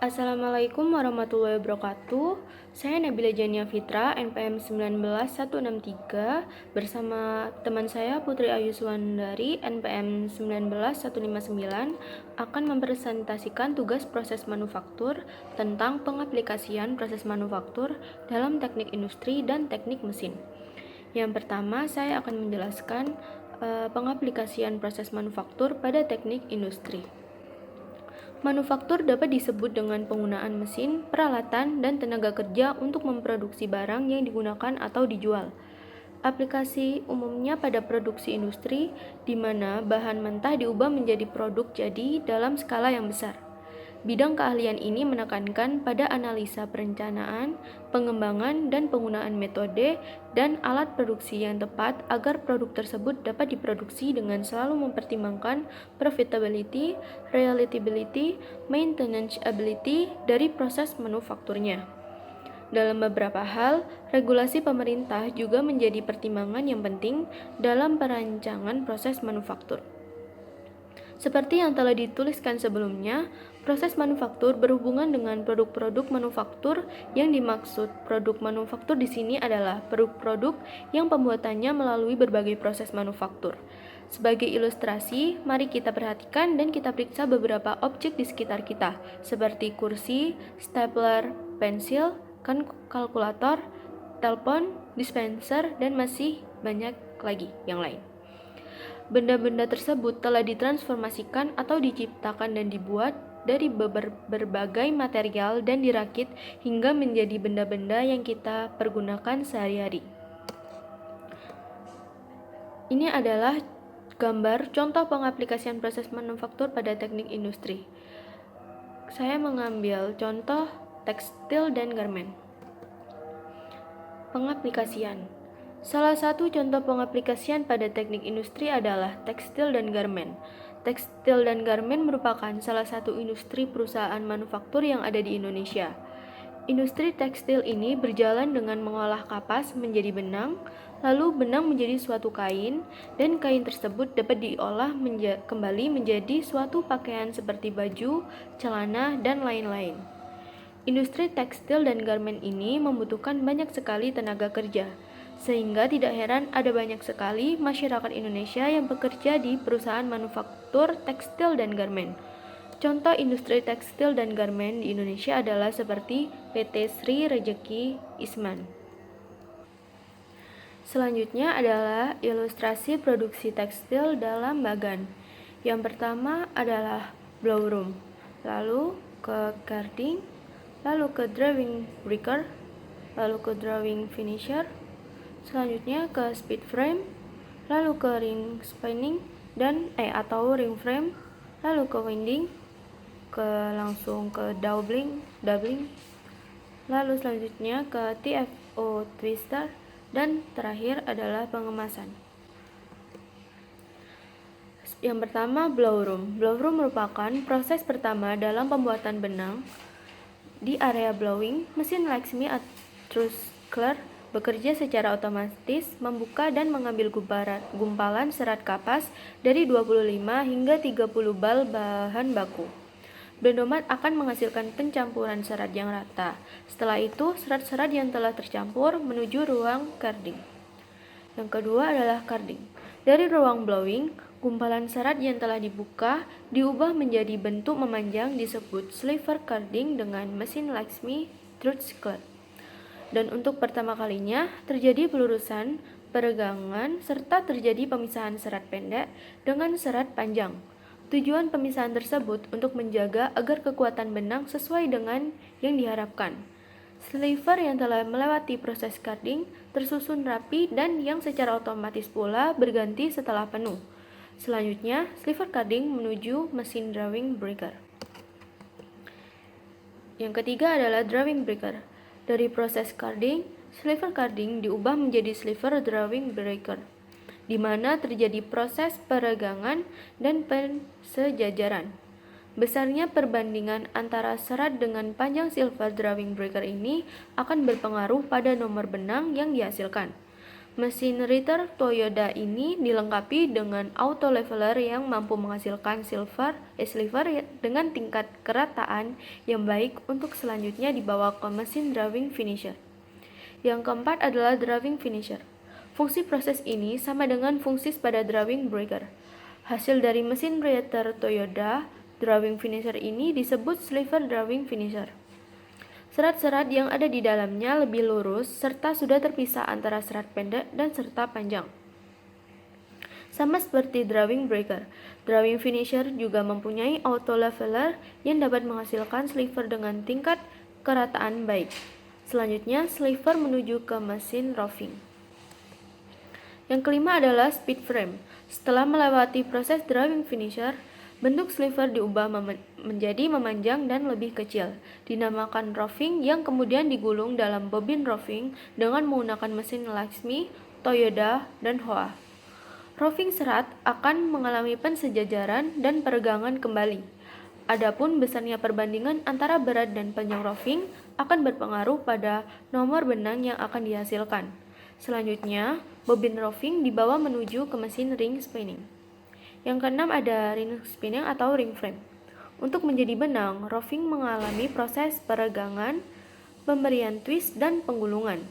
Assalamualaikum warahmatullahi wabarakatuh. Saya Nabila Jania Fitra, NPM 19163, bersama teman saya Putri Ayu Suwandari, NPM 19159, akan mempresentasikan tugas proses manufaktur tentang pengaplikasian proses manufaktur dalam teknik industri dan teknik mesin. Yang pertama, saya akan menjelaskan pengaplikasian proses manufaktur pada teknik industri. Manufaktur dapat disebut dengan penggunaan mesin, peralatan, dan tenaga kerja untuk memproduksi barang yang digunakan atau dijual. Aplikasi umumnya pada produksi industri, di mana bahan mentah diubah menjadi produk jadi dalam skala yang besar. Bidang keahlian ini menekankan pada analisa perencanaan, pengembangan, dan penggunaan metode dan alat produksi yang tepat agar produk tersebut dapat diproduksi dengan selalu mempertimbangkan profitability, reliability, maintenance ability dari proses manufakturnya. Dalam beberapa hal, regulasi pemerintah juga menjadi pertimbangan yang penting dalam perancangan proses manufaktur. Seperti yang telah dituliskan sebelumnya, proses manufaktur berhubungan dengan produk-produk manufaktur. Yang dimaksud produk manufaktur di sini adalah produk-produk yang pembuatannya melalui berbagai proses manufaktur. Sebagai ilustrasi, mari kita perhatikan dan kita periksa beberapa objek di sekitar kita, seperti kursi, stapler, pensil, kalkulator, telepon, dispenser, dan masih banyak lagi yang lain. Benda-benda tersebut telah ditransformasikan atau diciptakan dan dibuat dari berbagai material dan dirakit hingga menjadi benda-benda yang kita pergunakan sehari-hari. Ini adalah gambar contoh pengaplikasian proses manufaktur pada teknik industri. Saya mengambil contoh tekstil dan garmen. Pengaplikasian. Salah satu contoh pengaplikasian pada teknik industri adalah tekstil dan garmen. Tekstil dan garmen merupakan salah satu industri perusahaan manufaktur yang ada di Indonesia. Industri tekstil ini berjalan dengan mengolah kapas menjadi benang, lalu benang menjadi suatu kain, dan kain tersebut dapat diolah kembali menjadi suatu pakaian seperti baju, celana, dan lain-lain. Industri tekstil dan garmen ini membutuhkan banyak sekali tenaga kerja, sehingga tidak heran ada banyak sekali masyarakat Indonesia yang bekerja di perusahaan manufaktur tekstil dan garmen. Contoh industri tekstil dan garmen di Indonesia adalah seperti PT Sri Rejeki Isman. Selanjutnya adalah ilustrasi produksi tekstil dalam bagan. Yang pertama adalah blow room, lalu ke carding, lalu ke drawing breaker, lalu ke drawing finisher, selanjutnya ke speed frame, lalu ke ring spinning atau ring frame, lalu ke winding, langsung ke doubling, lalu selanjutnya ke TFO twister, dan terakhir adalah pengemasan. Yang pertama, blow room. Blow room merupakan proses pertama dalam pembuatan benang. Di area blowing, mesin Laxmi Trussler bekerja secara otomatis membuka dan mengambil gumpalan serat kapas dari 25 hingga 30 bal bahan baku. Blendomat akan menghasilkan pencampuran serat yang rata. Setelah itu, serat-serat yang telah tercampur menuju ruang carding. Yang kedua adalah carding. Dari ruang blowing, gumpalan serat yang telah dibuka diubah menjadi bentuk memanjang disebut sliver carding dengan mesin Laxmi Trussler. Dan untuk pertama kalinya terjadi pelurusan, peregangan, serta terjadi pemisahan serat pendek dengan serat panjang. Tujuan pemisahan tersebut untuk menjaga agar kekuatan benang sesuai dengan yang diharapkan. Sliver yang telah melewati proses carding tersusun rapi dan yang secara otomatis pula berganti setelah penuh. Selanjutnya, sliver carding menuju mesin drawing breaker. Yang ketiga adalah drawing breaker. Dari proses carding, sliver carding diubah menjadi sliver drawing breaker, di mana terjadi proses peregangan dan pensejajaran. Besarnya perbandingan antara serat dengan panjang sliver drawing breaker ini akan berpengaruh pada nomor benang yang dihasilkan. Mesin Ritter Toyoda ini dilengkapi dengan auto leveler yang mampu menghasilkan sliver dengan tingkat kerataan yang baik untuk selanjutnya dibawa ke mesin drawing finisher. Yang keempat adalah drawing finisher. Fungsi proses ini sama dengan fungsi pada drawing breaker. Hasil dari mesin Ritter Toyoda, drawing finisher ini disebut sliver drawing finisher. Serat-serat yang ada di dalamnya lebih lurus serta sudah terpisah antara serat pendek dan serta panjang. Sama seperti drawing breaker, drawing finisher juga mempunyai auto leveler yang dapat menghasilkan sliver dengan tingkat kerataan baik. Selanjutnya, sliver menuju ke mesin roving. Yang kelima adalah speed frame. Setelah melewati proses drawing finisher, bentuk sliver diubah menjadi memanjang dan lebih kecil, dinamakan roving, yang kemudian digulung dalam bobin roving dengan menggunakan mesin Laxmi, Toyoda, dan Hoa. Roving serat akan mengalami pensejajaran dan peregangan kembali. Adapun besarnya perbandingan antara berat dan panjang roving akan berpengaruh pada nomor benang yang akan dihasilkan. Selanjutnya, bobin roving dibawa menuju ke mesin ring spinning. Yang keenam ada ring spinning atau ring frame. Untuk menjadi benang, roving mengalami proses peregangan, pemberian twist, dan penggulungan.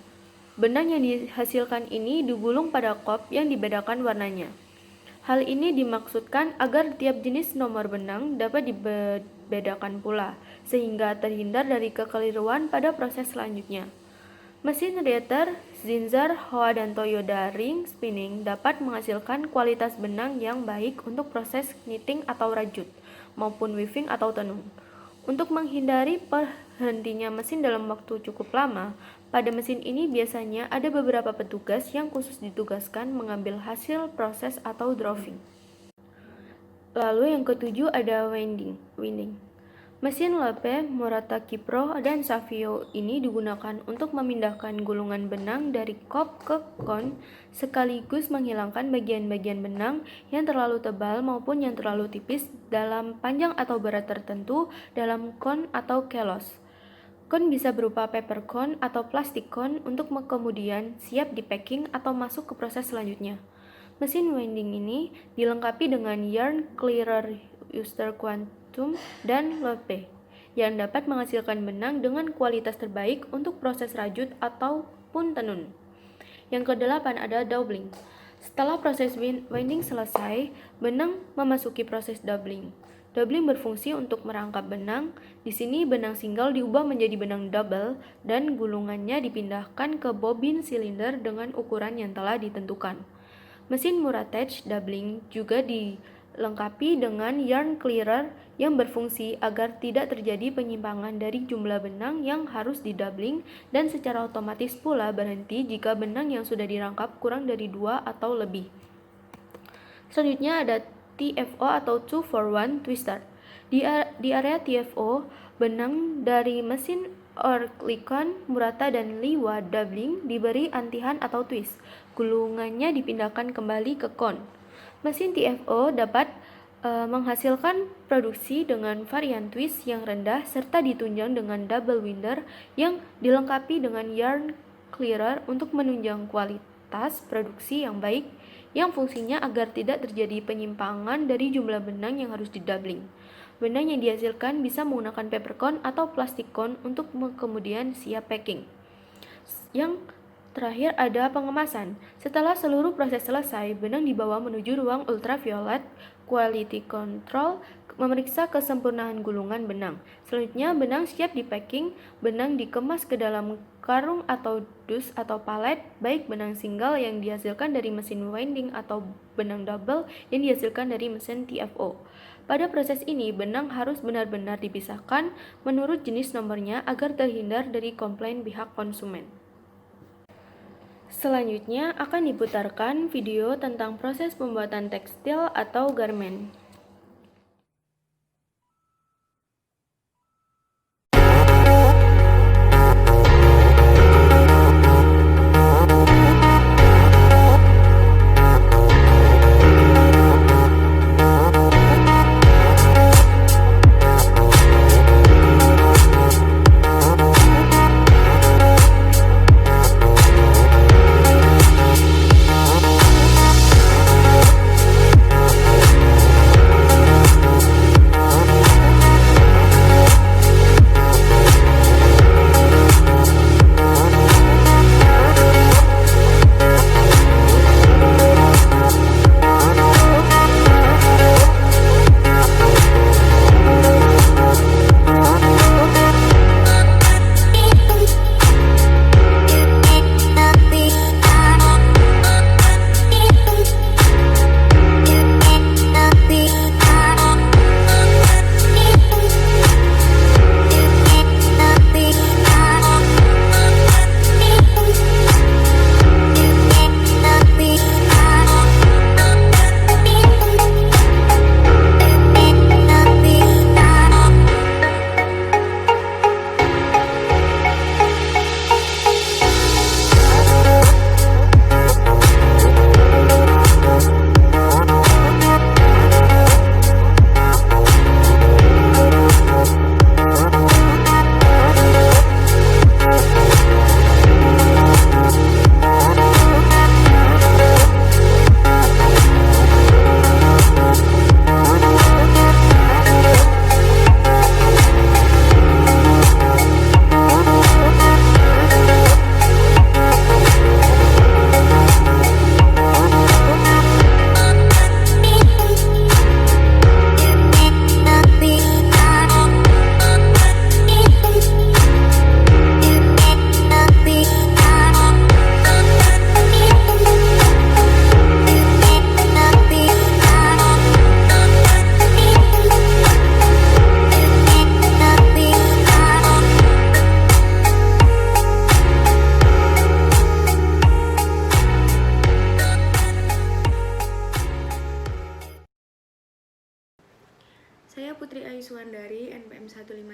Benang yang dihasilkan ini digulung pada kop yang dibedakan warnanya. Hal ini dimaksudkan agar tiap jenis nomor benang dapat dibedakan pula, sehingga terhindar dari kekeliruan pada proses selanjutnya. Mesin Ritter, Zinsser, Hoa, dan Toyoda ring spinning dapat menghasilkan kualitas benang yang baik untuk proses knitting atau rajut, maupun weaving atau tenun. Untuk menghindari berhentinya mesin dalam waktu cukup lama, pada mesin ini biasanya ada beberapa petugas yang khusus ditugaskan mengambil hasil proses atau drawing. Lalu yang ketujuh ada winding. Mesin Loewe, Murataki Pro, dan Savio ini digunakan untuk memindahkan gulungan benang dari kop ke kon, sekaligus menghilangkan bagian-bagian benang yang terlalu tebal maupun yang terlalu tipis dalam panjang atau berat tertentu dalam kon atau kelos. Kon bisa berupa paper cone atau plastik cone untuk kemudian siap di packing atau masuk ke proses selanjutnya. Mesin winding ini dilengkapi dengan yarn clearer Uster Quantum dan Loewe yang dapat menghasilkan benang dengan kualitas terbaik untuk proses rajut ataupun tenun. Yang kedelapan ada doubling. Setelah proses winding selesai, benang memasuki proses doubling. Doubling berfungsi untuk merangkap benang. Di sini benang single diubah menjadi benang double dan gulungannya dipindahkan ke bobin silinder dengan ukuran yang telah ditentukan. Mesin Muratech doubling juga dilengkapi dengan yarn clearer yang berfungsi agar tidak terjadi penyimpangan dari jumlah benang yang harus didoubling dan secara otomatis pula berhenti jika benang yang sudah dirangkap kurang dari 2 atau lebih. Selanjutnya ada TFO atau 2-for-1 twister. Di area TFO, benang dari mesin Oerlikon, Murata, dan Liwa doubling diberi antihan atau twist. Gulungannya dipindahkan kembali ke kon. Mesin TFO dapat menghasilkan produksi dengan varian twist yang rendah serta ditunjang dengan double winder yang dilengkapi dengan yarn clearer untuk menunjang kualitas produksi yang baik yang fungsinya agar tidak terjadi penyimpangan dari jumlah benang yang harus didoubling. Benang yang dihasilkan bisa menggunakan paper cone atau plastik cone untuk kemudian siap packing. Yang terakhir ada pengemasan. Setelah seluruh proses selesai, benang dibawa menuju ruang ultraviolet quality control memeriksa kesempurnaan gulungan benang. Selanjutnya, benang siap di packing. Benang dikemas ke dalam karung atau dus atau palet, baik benang single yang dihasilkan dari mesin winding atau benang double yang dihasilkan dari mesin TFO. Pada proses ini, benang harus benar-benar dipisahkan menurut jenis nomornya agar terhindar dari komplain pihak konsumen. Selanjutnya akan diputarkan video tentang proses pembuatan tekstil atau garment.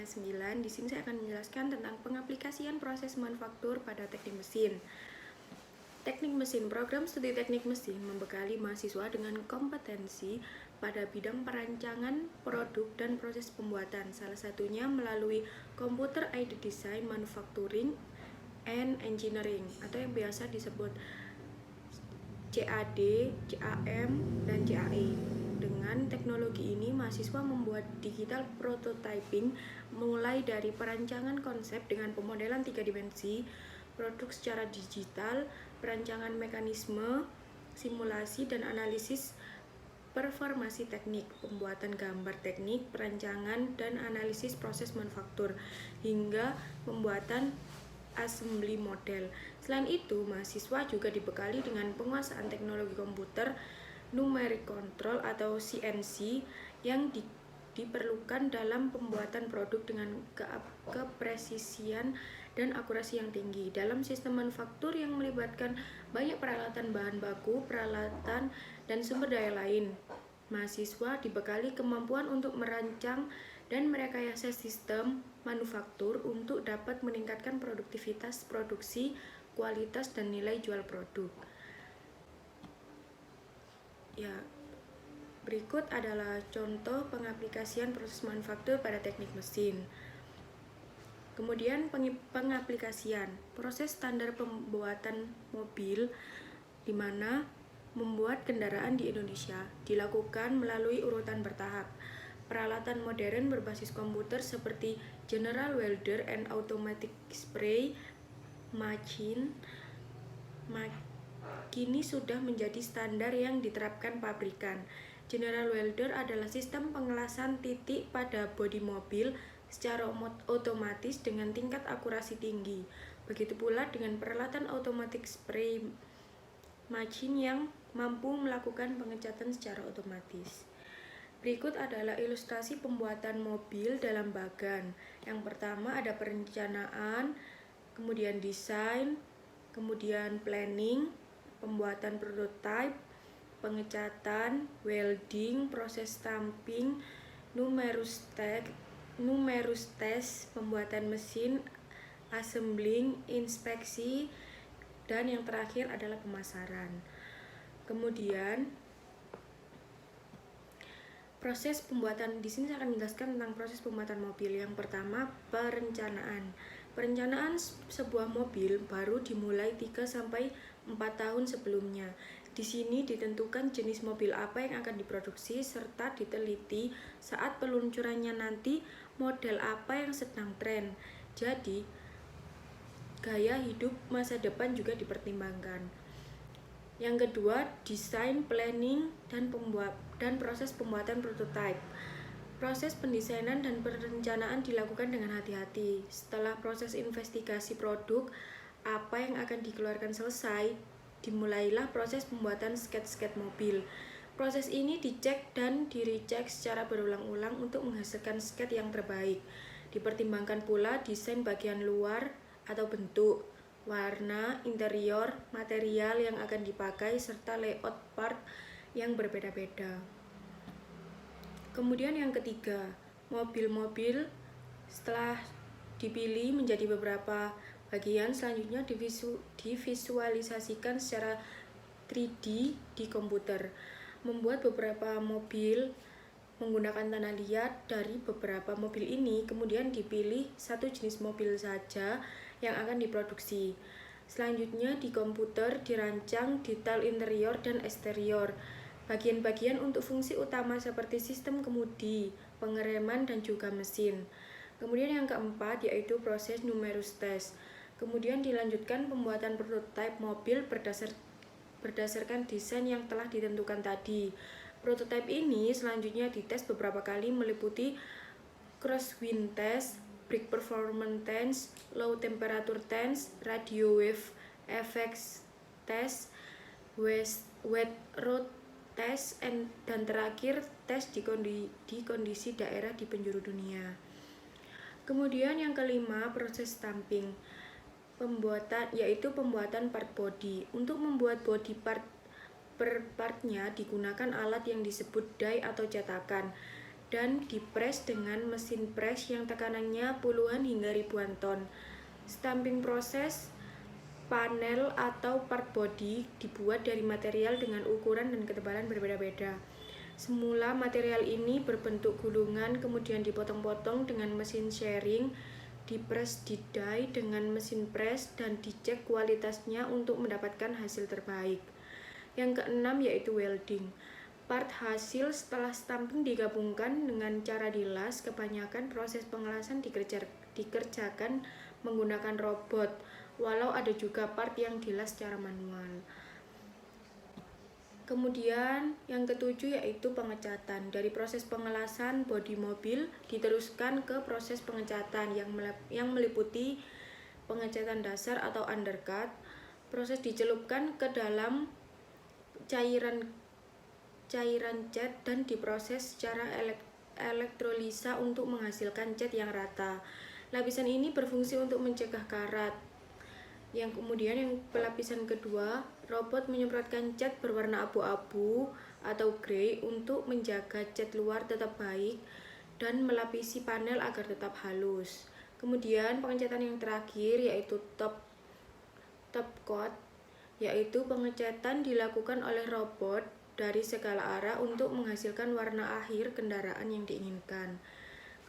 5,9. Di sini saya akan menjelaskan tentang pengaplikasian proses manufaktur pada teknik mesin. Teknik mesin, program studi teknik mesin membekali mahasiswa dengan kompetensi pada bidang perancangan, produk, dan proses pembuatan. Salah satunya melalui Computer Aided Design, Manufacturing, and Engineering, atau yang biasa disebut CAD, CAM, dan CAE. Dengan teknologi ini, mahasiswa membuat digital prototyping mulai dari perancangan konsep dengan pemodelan 3 dimensi, produk secara digital, perancangan mekanisme, simulasi dan analisis performasi teknik, pembuatan gambar teknik, perancangan dan analisis proses manufaktur, hingga pembuatan assembly model. Selain itu, mahasiswa juga dibekali dengan penguasaan teknologi komputer, numeric control atau CNC yang diperlukan dalam pembuatan produk dengan kepresisian dan akurasi yang tinggi. Dalam sistem manufaktur yang melibatkan banyak peralatan bahan baku, peralatan, dan sumber daya lain, mahasiswa dibekali kemampuan untuk merancang dan merekayasa sistem manufaktur untuk dapat meningkatkan produktivitas produksi, kualitas, dan nilai jual produk. Berikut adalah contoh pengaplikasian proses manufaktur pada teknik mesin. Kemudian pengaplikasian proses standar pembuatan mobil, di mana membuat kendaraan di Indonesia dilakukan melalui urutan bertahap. Peralatan modern berbasis komputer seperti General Welder and Automatic Spray Machine kini sudah menjadi standar yang diterapkan pabrikan. General Welder adalah sistem pengelasan titik pada bodi mobil secara otomatis dengan tingkat akurasi tinggi. Begitu pula dengan peralatan automatic spray machine yang mampu melakukan pengecatan secara otomatis. Berikut adalah ilustrasi pembuatan mobil dalam bagan. Yang pertama ada perencanaan, kemudian desain, kemudian planning, pembuatan prototype, pengecatan, welding, proses stamping, numerous test, pembuatan mesin, assembling, inspeksi, dan yang terakhir adalah pemasaran. Kemudian proses pembuatan, di sini saya akan menjelaskan tentang proses pembuatan mobil. Yang pertama, perencanaan. Perencanaan sebuah mobil baru dimulai 3-4 tahun sebelumnya. Di sini ditentukan jenis mobil apa yang akan diproduksi serta diteliti saat peluncurannya nanti model apa yang sedang tren. Jadi, gaya hidup masa depan juga dipertimbangkan. Yang kedua, desain, planning, dan proses pembuatan prototype. Proses pendesainan dan perencanaan dilakukan dengan hati-hati. Setelah proses investigasi produk, apa yang akan dikeluarkan selesai, dimulailah proses pembuatan sket-sket mobil. Proses ini dicek dan direcek secara berulang-ulang untuk menghasilkan sket yang terbaik. Dipertimbangkan pula desain bagian luar atau bentuk, warna, interior, material yang akan dipakai, serta layout part yang berbeda-beda. Kemudian yang ketiga, mobil-mobil setelah dipilih menjadi beberapa bagian, selanjutnya divisualisasikan secara 3D di komputer. Membuat beberapa mobil menggunakan tanah liat. Dari beberapa mobil ini kemudian dipilih satu jenis mobil saja yang akan diproduksi. Selanjutnya di komputer dirancang detail interior dan eksterior, bagian-bagian untuk fungsi utama seperti sistem kemudi, pengereman, dan juga mesin. Kemudian yang keempat yaitu proses numerous test. Kemudian dilanjutkan pembuatan prototipe mobil berdasarkan desain yang telah ditentukan tadi. Prototipe ini selanjutnya dites beberapa kali meliputi crosswind test, brake performance test, low temperature test, radio wave effects test, wet road test, dan terakhir tes di kondisi daerah di penjuru dunia. Kemudian yang kelima, proses stamping. Pembuatan part body. Untuk membuat body part per partnya digunakan alat yang disebut die atau cetakan. dan dipres dengan mesin pres yang tekanannya puluhan hingga ribuan ton. Stamping proses panel atau part body dibuat dari material dengan ukuran dan ketebalan berbeda-beda. Semula material ini berbentuk gulungan, kemudian dipotong-potong dengan mesin shearing, dipres di die dengan mesin press, dan dicek kualitasnya untuk mendapatkan hasil terbaik. Yang keenam yaitu welding. Part hasil setelah stamping digabungkan dengan cara dilas. Kebanyakan proses pengelasan dikerjakan menggunakan robot, walau ada juga part yang dilas secara manual. Kemudian yang ketujuh yaitu pengecatan. Dari proses pengelasan bodi mobil diteruskan ke proses pengecatan yang meliputi pengecatan dasar atau undercut. Proses dicelupkan ke dalam cairan cat dan diproses secara elektrolisa untuk menghasilkan cat yang rata. Lapisan ini berfungsi untuk mencegah karat. Yang pelapisan kedua, robot menyemprotkan cat berwarna abu-abu atau grey untuk menjaga cat luar tetap baik dan melapisi panel agar tetap halus. Kemudian pengecatan yang terakhir yaitu top coat, yaitu pengecatan dilakukan oleh robot dari segala arah untuk menghasilkan warna akhir kendaraan yang diinginkan.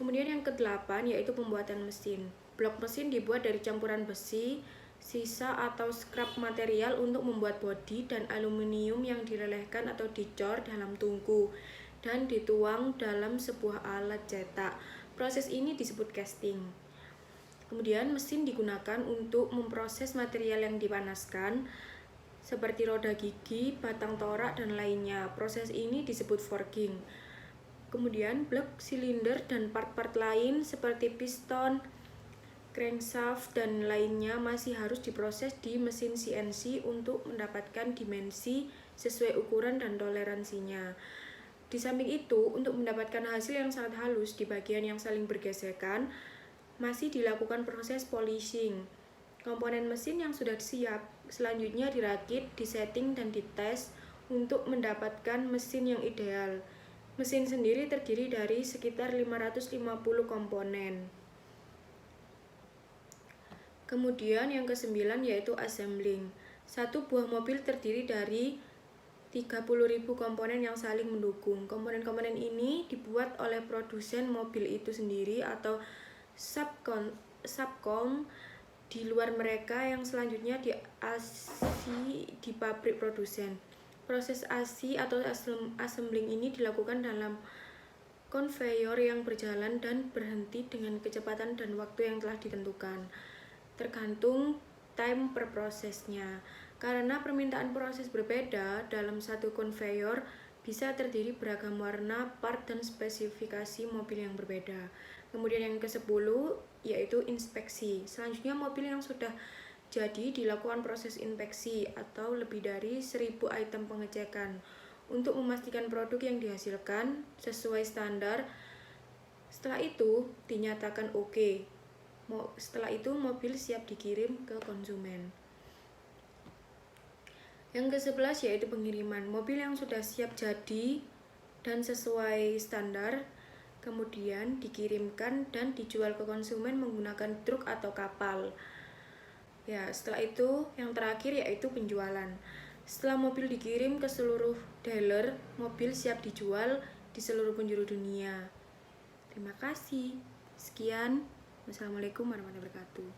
Kemudian yang kedelapan yaitu pembuatan mesin. Blok mesin dibuat dari campuran besi, sisa atau scrap material untuk membuat bodi, dan aluminium yang dilelehkan atau dicor dalam tungku dan dituang dalam sebuah alat cetak. Proses ini disebut casting. Kemudian mesin digunakan untuk memproses material yang dipanaskan seperti roda gigi, batang torak, dan lainnya. Proses ini disebut forging. Kemudian blok silinder dan part-part lain seperti piston, crankshaft, dan lainnya masih harus diproses di mesin CNC untuk mendapatkan dimensi sesuai ukuran dan toleransinya. Di samping itu, untuk mendapatkan hasil yang sangat halus di bagian yang saling bergesekan, masih dilakukan proses polishing. Komponen mesin yang sudah siap selanjutnya dirakit, disetting, dan dites untuk mendapatkan mesin yang ideal. Mesin sendiri terdiri dari sekitar 550 komponen. Kemudian yang kesembilan yaitu assembling. Satu buah mobil terdiri dari 30.000 komponen yang saling mendukung. Komponen-komponen ini dibuat oleh produsen mobil itu sendiri atau subcom di luar mereka, yang selanjutnya diasi di pabrik produsen. Proses asi atau assembling ini dilakukan dalam konveyor yang berjalan dan berhenti dengan kecepatan dan waktu yang telah ditentukan, tergantung time per prosesnya. Karena permintaan proses berbeda dalam satu konveyor, bisa terdiri beragam warna, part, dan spesifikasi mobil yang berbeda. Kemudian yang ke-10 yaitu inspeksi. Selanjutnya mobil yang sudah jadi dilakukan proses inspeksi atau lebih dari 1000 item pengecekan untuk memastikan produk yang dihasilkan sesuai standar. Setelah itu dinyatakan oke. Setelah itu mobil siap dikirim ke konsumen. Yang ke-11 yaitu pengiriman. Mobil yang sudah siap jadi dan sesuai standar kemudian dikirimkan dan dijual ke konsumen menggunakan truk atau kapal. Ya, setelah itu yang terakhir yaitu penjualan. Setelah mobil dikirim ke seluruh dealer, mobil siap dijual di seluruh penjuru dunia. Terima kasih. Sekian. Wassalamualaikum warahmatullahi wabarakatuh.